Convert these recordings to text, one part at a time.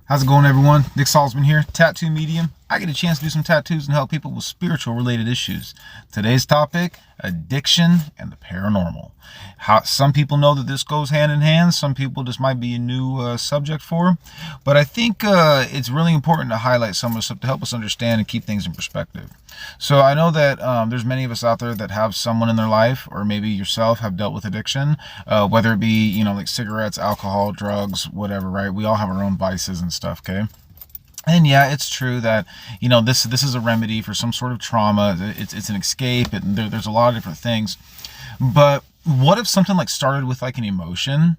How's it going, everyone? Nick Salzman here, tattoo medium. I get a chance to do some tattoos and help people with spiritual related issues. Today's topic, addiction and the paranormal. How some people know that this goes hand in hand. Some people this might be a new subject for. But I think it's really important to highlight some of the stuff to help us understand and keep things in perspective. So I know that there's many of us out there that have someone in their life, or maybe yourself have dealt with addiction, whether it be, like cigarettes, alcohol, drugs, whatever, right? We all have our own vices and stuff, okay? And yeah, it's true that, this is a remedy for some sort of trauma. It's an escape. There's a lot of different things. But what if something like started with like an emotion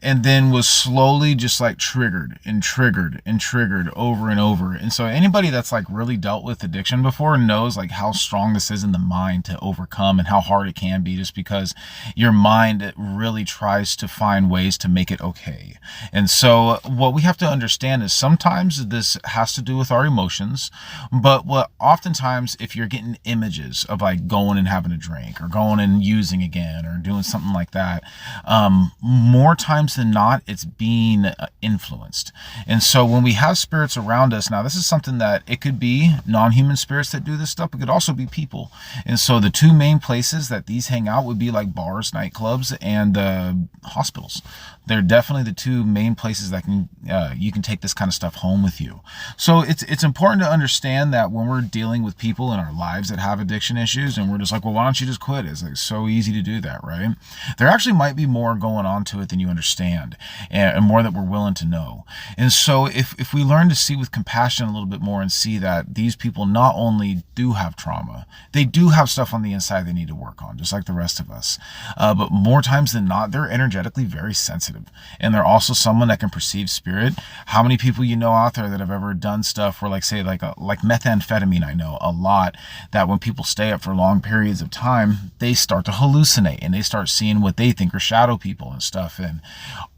and then was slowly just like triggered and triggered and triggered over and over? And so anybody that's like really dealt with addiction before knows like how strong this is in the mind to overcome and how hard it can be, just because your mind really tries to find ways to make it okay. And so what we have to understand is sometimes this has to do with our emotions, but what oftentimes if you're getting images of like going and having a drink or going and using again or doing something like that, more times than not, it's being influenced. And so when we have spirits around us, now this is something that it could be non-human spirits that do this stuff. It could also be people. And so the two main places that these hang out would be like bars, nightclubs, and hospitals. They're definitely the two main places that you can take this kind of stuff home with you. So it's important to understand that when we're dealing with people in our lives that have addiction issues, and we're just like, well, why don't you just quit? It's like so easy to do that, right? There actually might be more going on to it than you understand, and more that we're willing to know. And so if we learn to see with compassion a little bit more and see that these people not only do have trauma, they do have stuff on the inside they need to work on, just like the rest of us. But more times than not, they're energetically very sensitive. And they're also someone that can perceive spirit. How many people you know out there that have ever done stuff where, like, say, like methamphetamine, I know a lot, that when people stay up for long periods of time, they start to hallucinate and they start seeing what they think are shadow people and stuff. And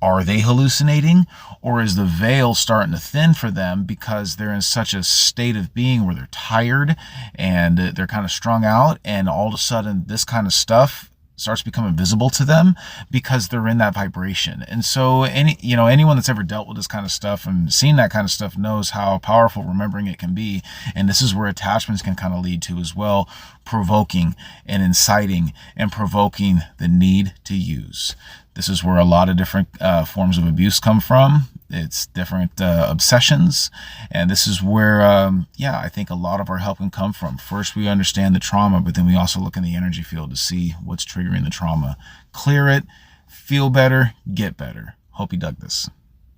are they hallucinating, or is the veil starting to thin for them because they're in such a state of being where they're tired and they're kind of strung out, and all of a sudden this kind of stuff starts becoming visible to them because they're in that vibration? And so anyone that's ever dealt with this kind of stuff and seen that kind of stuff knows how powerful remembering it can be. And this is where attachments can kind of lead to as well, provoking and inciting and provoking the need to use. This is where a lot of different forms of abuse come from. It's different obsessions. And this is where, I think a lot of our help can come from. First, we understand the trauma, but then we also look in the energy field to see what's triggering the trauma. Clear it, feel better, get better. Hope you dug this.